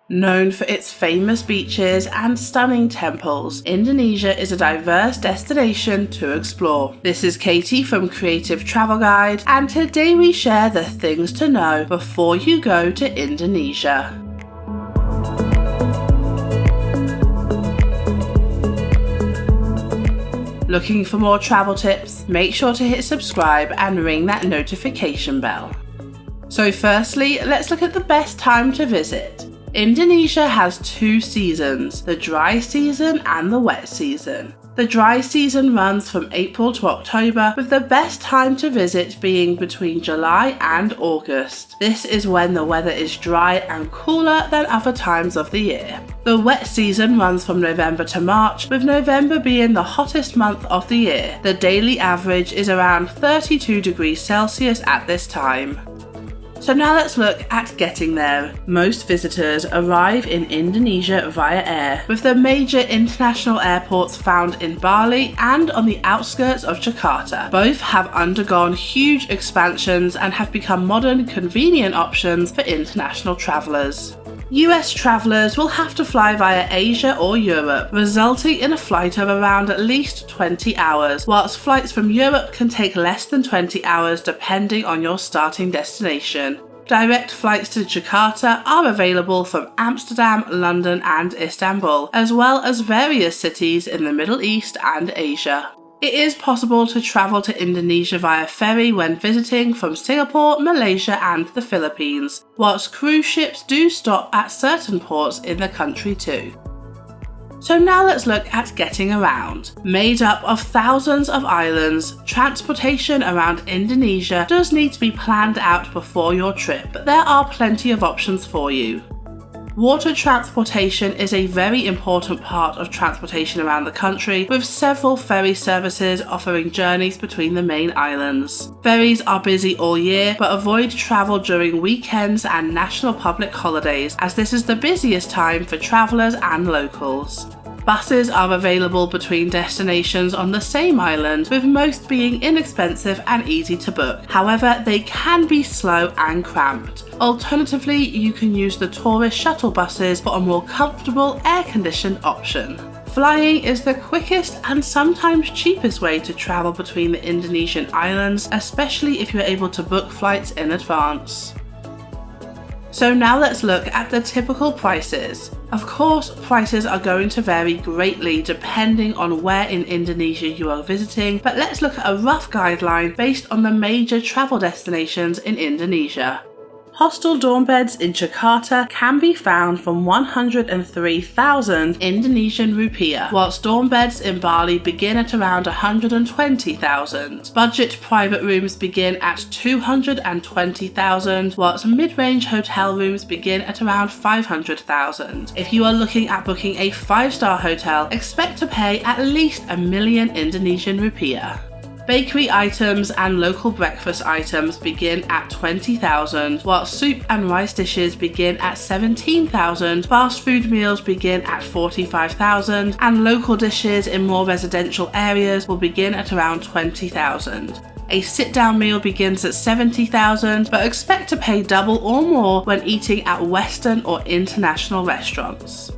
Known for its famous beaches and stunning temples, Indonesia is a diverse destination to explore. This is Katie from Creative Travel Guide, and today we share the things to know before you go to Indonesia. Looking for more travel tips? Make sure to hit subscribe and ring that notification bell. So firstly, let's look at the best time to visit. Indonesia has two seasons, the dry season and the wet season. The dry season runs from April to October, with the best time to visit being between July and August. This is when the weather is dry and cooler than other times of the year. The wet season runs from November to March, with November being the hottest month of the year. The daily average is around 32 degrees Celsius at this time. So now let's look at getting there. Most visitors arrive in Indonesia via air, with the major international airports found in Bali and on the outskirts of Jakarta. Both have undergone huge expansions and have become modern, convenient options for international travellers. US travellers will have to fly via Asia or Europe, resulting in a flight of around at least 20 hours, whilst flights from Europe can take less than 20 hours depending on your starting destination. Direct flights to Jakarta are available from Amsterdam, London and Istanbul, as well as various cities in the Middle East and Asia. It is possible to travel to Indonesia via ferry when visiting from Singapore, Malaysia and the Philippines, whilst cruise ships do stop at certain ports in the country too. So now let's look at getting around. Made up of thousands of islands, transportation around Indonesia does need to be planned out before your trip, but there are plenty of options for you. Water transportation is a very important part of transportation around the country, with several ferry services offering journeys between the main islands. Ferries are busy all year, but avoid travel during weekends and national public holidays, as this is the busiest time for travellers and locals. Buses are available between destinations on the same island, with most being inexpensive and easy to book. However, they can be slow and cramped. Alternatively, you can use the tourist shuttle buses for a more comfortable, air-conditioned option. Flying is the quickest and sometimes cheapest way to travel between the Indonesian islands, especially if you're able to book flights in advance. So now let's look at the typical prices. Of course, prices are going to vary greatly depending on where in Indonesia you are visiting, but let's look at a rough guideline based on the major travel destinations in Indonesia. Hostel dorm beds in Jakarta can be found from 103,000 Indonesian rupiah, whilst dorm beds in Bali begin at around 120,000. Budget private rooms begin at 220,000, whilst mid-range hotel rooms begin at around 500,000. If you are looking at booking a 5-star hotel, expect to pay at least 1 million Indonesian rupiah. Bakery items and local breakfast items begin at 20,000, while soup and rice dishes begin at 17,000, fast food meals begin at 45,000, and local dishes in more residential areas will begin at around 20,000. A sit-down meal begins at 70,000, but expect to pay double or more when eating at Western or international restaurants.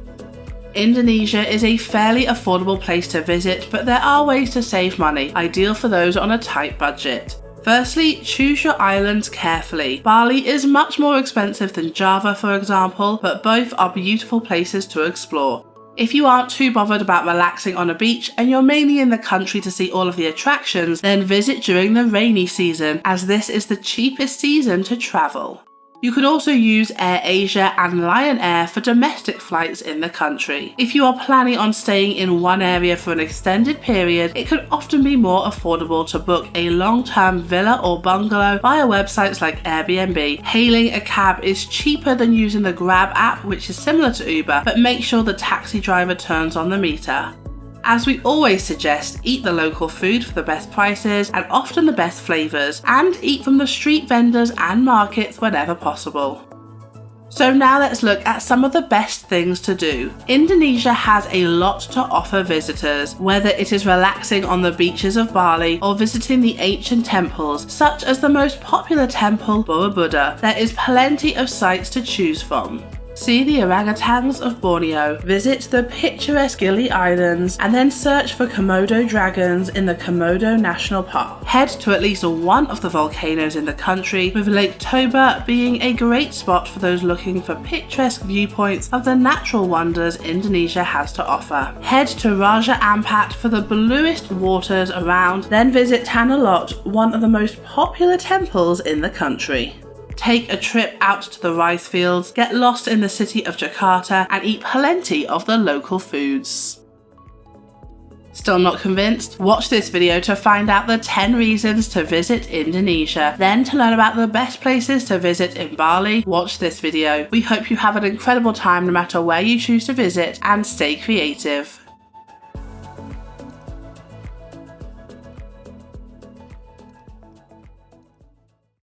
Indonesia is a fairly affordable place to visit, but there are ways to save money, ideal for those on a tight budget. Firstly, choose your islands carefully. Bali is much more expensive than Java, for example, but both are beautiful places to explore. If you aren't too bothered about relaxing on a beach and you're mainly in the country to see all of the attractions, then visit during the rainy season, as this is the cheapest season to travel. You could also use AirAsia and Lion Air for domestic flights in the country. If you are planning on staying in one area for an extended period, it could often be more affordable to book a long-term villa or bungalow via websites like Airbnb. Hailing a cab is cheaper than using the Grab app, which is similar to Uber, but make sure the taxi driver turns on the meter. As we always suggest, eat the local food for the best prices and often the best flavours, and eat from the street vendors and markets whenever possible. So now let's look at some of the best things to do. Indonesia has a lot to offer visitors, whether it is relaxing on the beaches of Bali or visiting the ancient temples, such as the most popular temple, Borobudur. There is plenty of sites to choose from. See the orangutans of Borneo, visit the picturesque Gili Islands, and then search for Komodo dragons in the Komodo National Park. Head to at least one of the volcanoes in the country, with Lake Toba being a great spot for those looking for picturesque viewpoints of the natural wonders Indonesia has to offer. Head to Raja Ampat for the bluest waters around, then visit Tanah Lot, one of the most popular temples in the country. Take a trip out to the rice fields, get lost in the city of Jakarta, and eat plenty of the local foods. Still not convinced? Watch this video to find out the 10 reasons to visit Indonesia. Then to learn about the best places to visit in Bali, watch this video. We hope you have an incredible time no matter where you choose to visit, and stay creative.